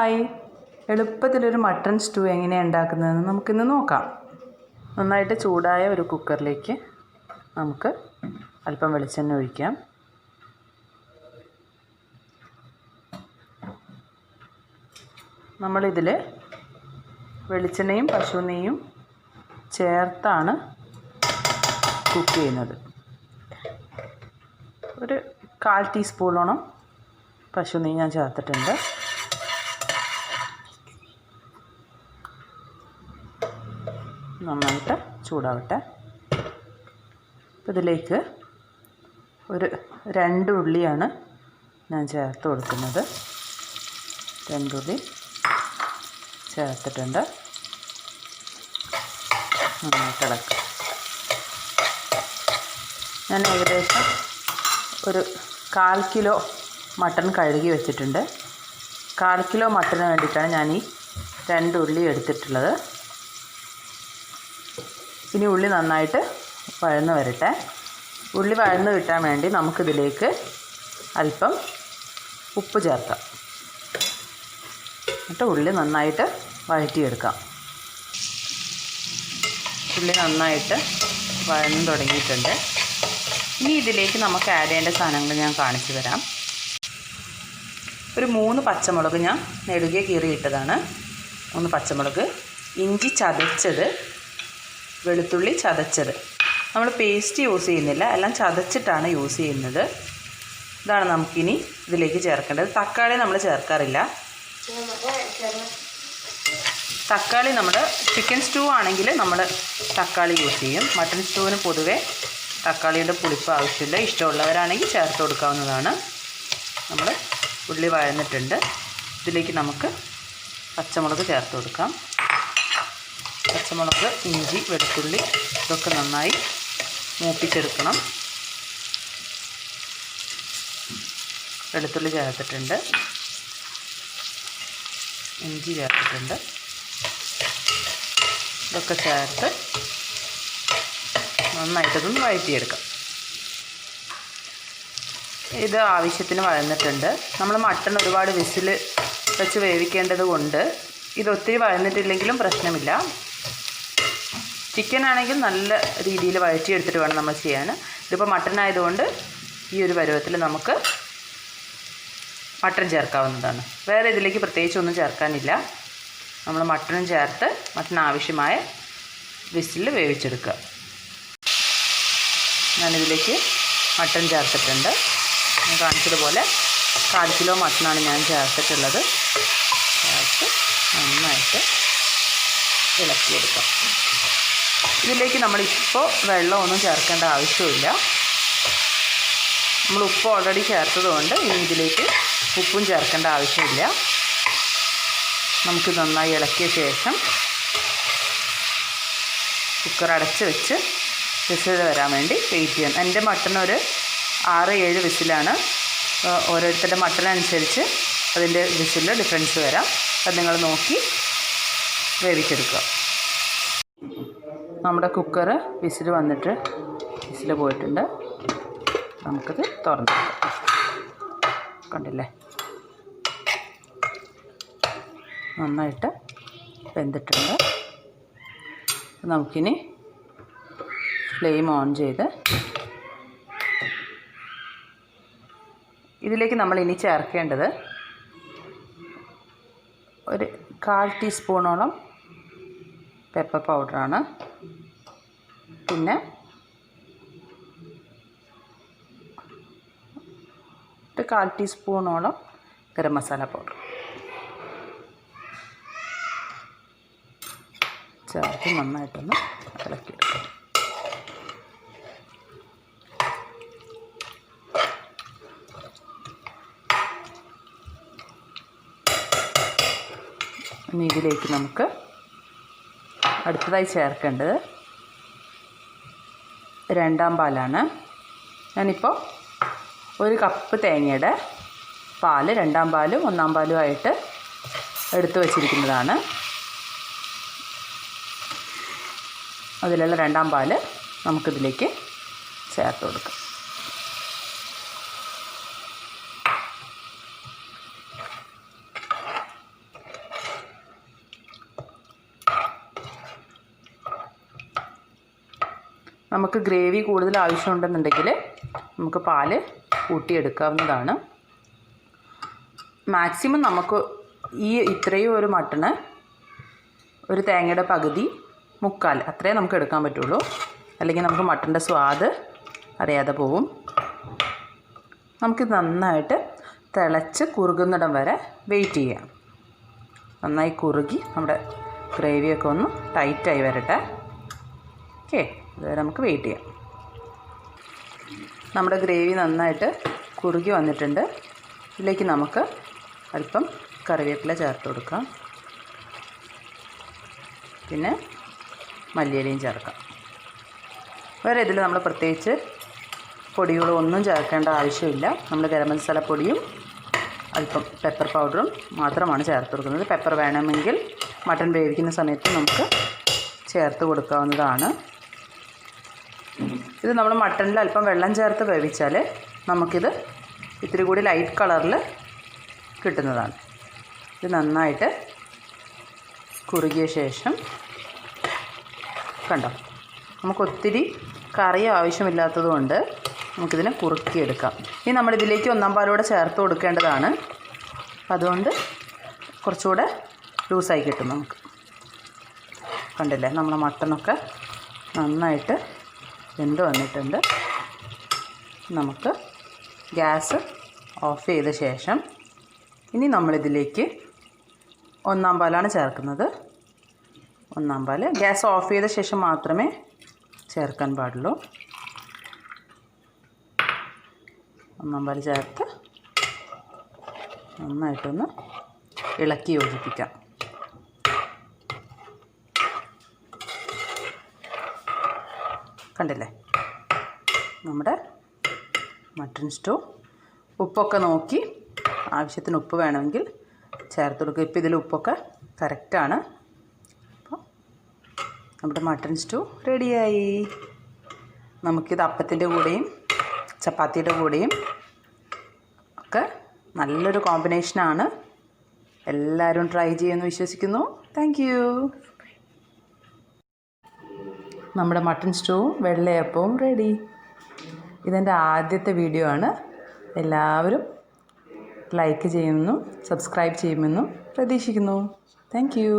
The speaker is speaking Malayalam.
ഹായ്, എളുപ്പത്തിലൊരു മട്ടൺ സ്റ്റൂ എങ്ങനെയാണ് ഉണ്ടാക്കുന്നതെന്ന് നമുക്കിന്ന് നോക്കാം. നന്നായിട്ട് ചൂടായ ഒരു കുക്കറിലേക്ക് നമുക്ക് അല്പം വെളിച്ചെണ്ണ ഒഴിക്കാം. നമ്മളിതിൽ വെളിച്ചെണ്ണയും പശു നെയ്യും ചേർത്താണ് കുക്ക് ചെയ്യുന്നത്. ഒരു 1/4 ടീസ്പൂണോളം പശു നെയ്യ് ഞാൻ ചേർത്തിട്ടുണ്ട്. നന്നായിട്ട് ചൂടാവട്ടെ. ഇതിലേക്ക് ഒരു 2 ഉള്ളിയാണ് ഞാൻ ചേർത്ത് കൊടുക്കുന്നത്. 2 ഉള്ളി ചേർത്തിട്ടുണ്ട്. നന്നായിട്ട് ഇളക്കുക. ഞാൻ ഏകദേശം ഒരു 1/4 കിലോ മട്ടൺ കഴുകി വെച്ചിട്ടുണ്ട്. 1/4 കിലോ മട്ടന് വേണ്ടിയിട്ടാണ് ഞാൻ ഈ 2 ഉള്ളി എടുത്തിട്ടുള്ളത്. ഇനി ഉള്ളി നന്നായിട്ട് വഴന്ന് വരട്ടെ. ഉള്ളി വഴന്ന് കിട്ടാൻ വേണ്ടി നമുക്കിതിലേക്ക് അല്പം ഉപ്പ് ചേർക്കാം. എന്നിട്ട് ഉള്ളി നന്നായിട്ട് വഴറ്റിയെടുക്കാം. ഉള്ളി നന്നായിട്ട് വഴന്ന് തുടങ്ങിയിട്ടുണ്ട്. ഇനി ഇതിലേക്ക് നമുക്ക് ആഡ് ചെയ്യേണ്ട സാധനങ്ങൾ ഞാൻ കാണിച്ചു തരാം. ഒരു 3 പച്ചമുളക് ഞാൻ നെടുകെ കീറിയിട്ടതാണ്. 3 പച്ചമുളക്, ഇഞ്ചി ചതച്ചത്, വെളുത്തുള്ളി ചതച്ചത്. നമ്മൾ പേസ്റ്റ് യൂസ് ചെയ്യുന്നില്ല, എല്ലാം ചതച്ചിട്ടാണ് യൂസ് ചെയ്യുന്നത്. ഇതാണ് നമുക്കിനി ഇതിലേക്ക് ചേർക്കേണ്ടത്. തക്കാളി നമ്മൾ ചേർക്കാറില്ല. തക്കാളി നമ്മൾ ചിക്കൻ സ്റ്റൂ ആണെങ്കിൽ നമ്മൾ തക്കാളി യൂസ് ചെയ്യും. മട്ടൺ സ്റ്റൂവിന് പൊതുവേ തക്കാളിയുടെ പുളിപ്പ് ആവശ്യമില്ല. ഇഷ്ടമുള്ളവരാണെങ്കിൽ ചേർത്ത് കൊടുക്കാവുന്നതാണ്. നമ്മൾ ഉള്ളി വഴന്നിട്ടുണ്ട്. ഇതിലേക്ക് നമുക്ക് പച്ചമുളക് ചേർത്ത് കൊടുക്കാം. പച്ചമുളക്, ഇഞ്ചി, വെളുത്തുള്ളി ഇതൊക്കെ നന്നായി മൂപ്പിച്ചെടുക്കണം. വെളുത്തുള്ളി ചേർത്തിട്ടുണ്ട്, ഇഞ്ചി ചേർത്തിട്ടുണ്ട്. ഇതൊക്കെ ചേർത്ത് നന്നായിട്ടതൊന്ന് വഴറ്റിയെടുക്കാം. ഇത് ആവശ്യത്തിന് വഴന്നിട്ടുണ്ട്. നമ്മൾ മട്ടൺ ഒരുപാട് വിസിൽ വെച്ച് വേവിക്കേണ്ടത് കൊണ്ട് ഇതൊത്തിരി വഴന്നിട്ടില്ലെങ്കിലും പ്രശ്നമില്ല. ചിക്കൻ ആണെങ്കിൽ നല്ല രീതിയിൽ വഴറ്റിയെടുത്തിട്ട് വേണം നമ്മൾ ചെയ്യാൻ. ഇതിപ്പോൾ മട്ടൺ ആയതുകൊണ്ട് ഈ ഒരു പരുവത്തിൽ നമുക്ക് മട്ടൺ ചേർക്കാവുന്നതാണ്. വേറെ ഇതിലേക്ക് പ്രത്യേകിച്ചൊന്നും ചേർക്കാനില്ല. നമ്മൾ മട്ടണും ചേർത്ത് മട്ടൺ ആവശ്യമായ വിസിൽ വേവിച്ചെടുക്കുക. ഞാനിതിലേക്ക് മട്ടൺ ചേർത്തിട്ടുണ്ട്. ഞാൻ കാണിച്ചതുപോലെ 1/4 കിലോ മട്ടനാണ് ഞാൻ ചേർത്തിട്ടുള്ളത്. ചേർത്ത് നന്നായിട്ട് ഇളക്കിയെടുക്കാം. ഇതിലേക്ക് നമ്മളിപ്പോൾ വെള്ളമൊന്നും ചേർക്കേണ്ട ആവശ്യമില്ല. നമ്മൾ ഉപ്പ് ഓൾറെഡി ചേർത്തതുകൊണ്ട് ഇനി ഇതിലേക്ക് ഉപ്പും ചേർക്കേണ്ട ആവശ്യമില്ല. നമുക്ക് നന്നായി ഇളക്കിയ ശേഷം കുക്കർ അടച്ച് വെച്ച് വിസിൽ വരാൻ വേണ്ടി വെയിറ്റ് ചെയ്യാം. എൻ്റെ മട്ടൺ ഒരു 6-7 വിസിലാണ്. ഓരോരുത്തരുടെ മട്ടൺ അനുസരിച്ച് അതിൻ്റെ വിസിലിൽ ഡിഫറൻസ് വരാം. അത് നിങ്ങൾ നോക്കി വേവിച്ചെടുക്കുക. നമ്മുടെ കുക്കർ വിസിൽ വന്നിട്ട് വിസിൽ പോയിട്ടുണ്ട്. നമുക്കത് തുറന്ന് കണ്ടില്ലേ, നന്നായിട്ട് വെന്തിട്ടുണ്ട്. നമുക്കിനി ഫ്ലെയിം ഓൺ ചെയ്ത് ഇതിലേക്ക് നമ്മൾ ഇനി ചേർക്കേണ്ടത് ഒരു 1/4 ടീസ്പൂണോളം പെപ്പർ പൗഡറാണ്. പിന്നെ ഒരു 1/4 ടീസ്പൂണോളം ഗരം മസാല പൗഡർ ചേർത്ത് നന്നായിട്ടൊന്ന് ഇളക്കിയെടുക്കുക. ഇനി ഇതിലേക്ക് നമുക്ക് അടുത്തതായി ചേർക്കേണ്ടത് 2-ാം പാലാണ്. ഞാനിപ്പോൾ 1 കപ്പ് തേങ്ങയുടെ പാൽ 2-ാം പാലും 1-ാം പാലും ആയിട്ട് എടുത്തു വച്ചിരിക്കുന്നതാണ്. അതിലുള്ള 2-ാം പാൽ നമുക്കിതിലേക്ക് ചേർത്ത് കൊടുക്കാം. നമുക്ക് ഗ്രേവി കൂടുതൽ ആവശ്യമുണ്ടെന്നുണ്ടെങ്കിൽ നമുക്ക് പാല് കൂട്ടിയെടുക്കാവുന്നതാണ്. മാക്സിമം നമുക്ക് ഇത്രയും ഒരു മട്ടണ് ഒരു തേങ്ങയുടെ പകുതി മുക്കാൽ അത്രയും നമുക്ക് എടുക്കാൻ പറ്റുള്ളൂ. അല്ലെങ്കിൽ നമുക്ക് മട്ടൻ്റെ സ്വാദ് അറിയാതെ പോവും. നമുക്കിത് നന്നായിട്ട് തിളച്ച് കുറുകുന്നിടം വരെ വെയിറ്റ് ചെയ്യാം. നന്നായി കുറുകി നമ്മുടെ ഗ്രേവിയൊക്കെ ഒന്ന് ടൈറ്റായി വരട്ടെ. ഓക്കെ, അതുവരെ നമുക്ക് വെയിറ്റ് ചെയ്യാം. നമ്മുടെ ഗ്രേവി നന്നായിട്ട് കുറുകി വന്നിട്ടുണ്ട്. ഇതിലേക്ക് നമുക്ക് അല്പം കറിവേപ്പില ചേർത്ത് കൊടുക്കാം. പിന്നെ മല്ലിയിലയും ചേർക്കാം. വേറെ ഇതിൽ നമ്മൾ പ്രത്യേകിച്ച് പൊടികളൊന്നും ചേർക്കേണ്ട ആവശ്യമില്ല. നമ്മൾ ഗരം മസാല പൊടിയും അല്പം പെപ്പർ പൗഡറും മാത്രമാണ് ചേർത്ത് കൊടുക്കുന്നത്. പെപ്പർ വേണമെങ്കിൽ മട്ടൺ വേവിക്കുന്ന സമയത്ത് നമുക്ക് ചേർത്ത് കൊടുക്കാവുന്നതാണ്. ഇത് നമ്മൾ മട്ടണിൽ അല്പം വെള്ളം ചേർത്ത് വേവിച്ചാൽ നമുക്കിത് ഇത്തിരി കൂടി ലൈറ്റ് കളറിൽ കിട്ടുന്നതാണ്. ഇത് നന്നായിട്ട് കുറുകിയ ശേഷം കണ്ടോ, നമുക്കൊത്തിരി കറി ആവശ്യമില്ലാത്തതുകൊണ്ട് നമുക്കിതിനെ കുറുക്കിയെടുക്കാം. ഇനി നമ്മളിതിലേക്ക് ഒന്നാം പാലൂടെ ചേർത്ത് കൊടുക്കേണ്ടതാണ്. അതുകൊണ്ട് കുറച്ചുകൂടെ ലൂസായി കിട്ടും നമുക്ക്. കണ്ടില്ലേ, നമ്മളെ മട്ടനൊക്കെ നന്നായിട്ട് വെന്ത് വന്നിട്ടുണ്ട്. നമുക്ക് ഗ്യാസ് ഓഫ് ചെയ്ത ശേഷം ഇനി നമ്മളിതിലേക്ക് ഒന്നാം പാലാണ് ചേർക്കുന്നത്. ഒന്നാം പാൽ ഗ്യാസ് ഓഫ് ചെയ്ത ശേഷം മാത്രമേ ചേർക്കാൻ പാടുള്ളൂ. ഒന്നാം പാൽ ചേർത്ത് നന്നായിട്ടൊന്ന് ഇളക്കി യോജിപ്പിക്കാം. കണ്ടില്ലേ, നമ്മുടെ മട്ടൺ സ്റ്റൂ ഉപ്പൊക്കെ നോക്കി ആവശ്യത്തിന് ഉപ്പ് വേണമെങ്കിൽ ചേർത്ത് കൊടുക്കുക. ഇപ്പോൾ ഇതിൽ ഉപ്പൊക്കെ കറക്റ്റാണ്. അപ്പോൾ നമ്മുടെ മട്ടൺ സ്റ്റൂ റെഡിയായി. നമുക്കിത് അപ്പത്തിൻ്റെ കൂടെയും ചപ്പാത്തിയുടെ കൂടെയും ഒക്കെ നല്ലൊരു കോമ്പിനേഷനാണ്. എല്ലാവരും ട്രൈ ചെയ്യുമെന്ന് വിശ്വസിക്കുന്നു. Thank you. നമ്മുടെ മട്ടൺ സ്റ്റൂവും വെള്ളയപ്പവും റെഡി. ഇതെൻ്റെ ആദ്യത്തെ വീഡിയോ ആണ്. എല്ലാവരും ലൈക്ക് ചെയ്യുമെന്നും സബ്സ്ക്രൈബ് ചെയ്യുമെന്നും പ്രതീക്ഷിക്കുന്നു. Thank you.